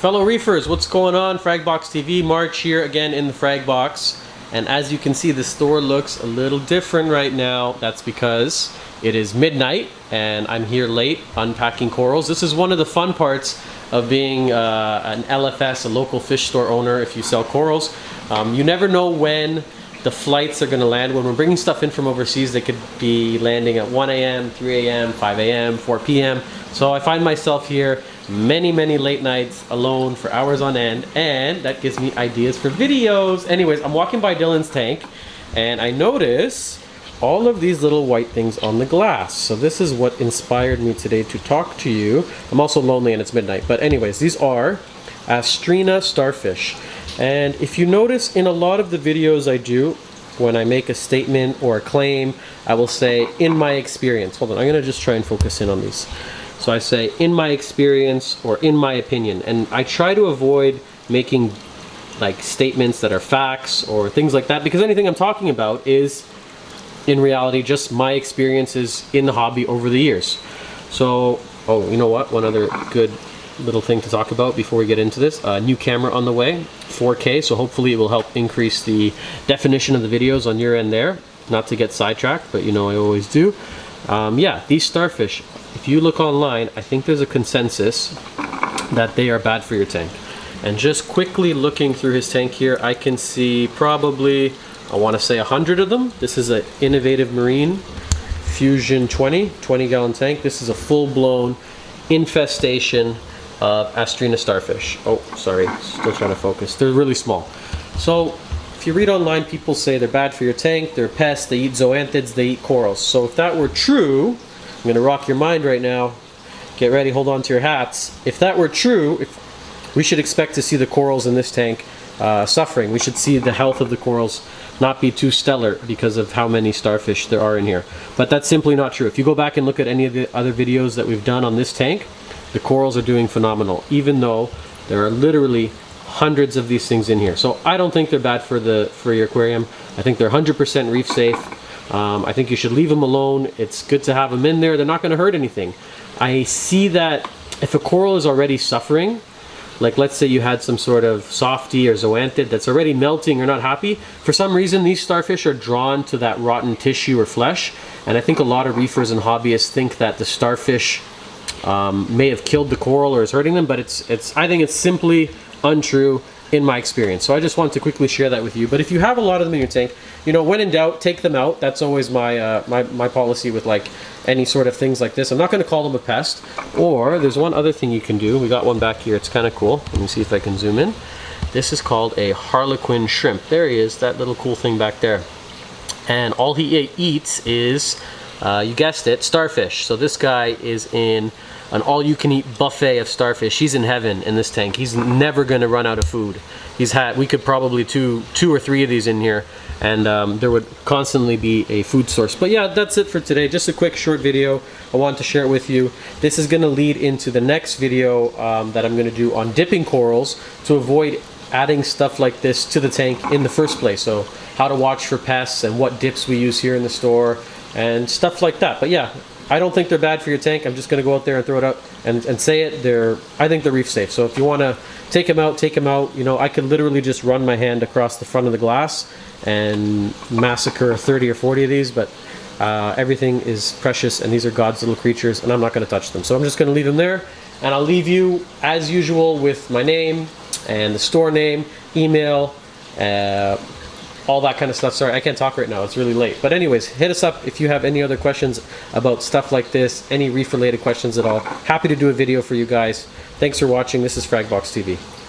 Fellow reefers, what's going on? Fragbox TV, March here again in the Fragbox. And as you can see, the store looks a little different right now. That's because it is midnight and I'm here late unpacking corals. This is one of the fun parts of being an LFS, a local fish store owner, if you sell corals. You never know when the flights are going to land. When we're bringing stuff in from overseas, they could be landing at 1 a.m., 3 a.m., 5 a.m., 4 p.m. So I find myself here many late nights alone for hours on end, and that gives me ideas for videos. Anyways, I'm walking by Dylan's tank and I notice all of these little white things on the glass. So this is what inspired me today to talk to you. I'm also lonely and it's midnight, but anyways, these are Asterina Starfish. And if you notice in a lot of the videos I do, when I make a statement or a claim, I will say, in my experience. Hold on, I'm gonna just try and focus in on these. So I say, in my experience, or in my opinion. And I try to avoid making like statements that are facts or things like that, because anything I'm talking about is, in reality, just my experiences in the hobby over the years. So, oh, you know what? One other good little thing to talk about before we get into this. New camera on the way, 4K, so hopefully it will help increase the definition of the videos on your end there. Not to get sidetracked, but you know I always do. Yeah, these starfish, if you look online, I think there's a consensus that they are bad for your tank. And just quickly looking through his tank here, I can see probably, I want to say 100 of them. This is an Innovative Marine Fusion 20-gallon tank. This is a full-blown infestation of Asterina starfish. Oh, sorry, still trying to focus. They're really small. So if you read online, people say they're bad for your tank, they're pests, they eat zoanthids, they eat corals. So if that were true, I'm gonna rock your mind right now. Get ready, hold on to your hats. If that were true, we should expect to see the corals in this tank suffering. We should see the health of the corals not be too stellar because of how many starfish there are in here. But that's simply not true. If you go back and look at any of the other videos that we've done on this tank, the corals are doing phenomenal, even though there are literally hundreds of these things in here. So I don't think they're bad for your aquarium. I think they're 100% reef safe. I think you should leave them alone. It's good to have them in there. They're not going to hurt anything. I see that if a coral is already suffering, like let's say you had some sort of softie or zoanthid that's already melting or not happy, for some reason these starfish are drawn to that rotten tissue or flesh. And I think a lot of reefers and hobbyists think that the starfish may have killed the coral or is hurting them, but I think it's simply untrue in my experience. So I just want to quickly share that with you. But if you have a lot of them in your tank, you know, when in doubt, take them out. That's always my my policy with like any sort of things like this. I'm not going to call them a pest. Or there's one other thing you can do. We got one back here. It's kind of cool. Let me see if I can zoom in. This is called a Harlequin shrimp. There he is, that little cool thing back there. And all he eats is, you guessed it, starfish. So this guy is in an all-you-can-eat buffet of starfish. He's in heaven in this tank. He's never going to run out of food. We could probably two or three of these in here, and there would constantly be a food source. But yeah, that's it for today. Just a quick short video. I wanted to share it with you. This is going to lead into the next video that I'm going to do on dipping corals to avoid adding stuff like this to the tank in the first place. So how to watch for pests and what dips we use here in the store and stuff like that. But yeah, I don't think they're bad for your tank. I'm just going to go out there and throw it out and say it. I think they're reef safe. So if you want to take them out, take them out. You know, I could literally just run my hand across the front of the glass and massacre 30 or 40 of these, but everything is precious and these are God's little creatures and I'm not going to touch them. So I'm just going to leave them there, and I'll leave you as usual with my name and the store name, email, all that kind of stuff. Sorry, I can't talk right now. It's really late. But anyways, hit us up if you have any other questions about stuff like this, any reef related questions at all. Happy to do a video for you guys. Thanks for watching. This is Fragbox TV.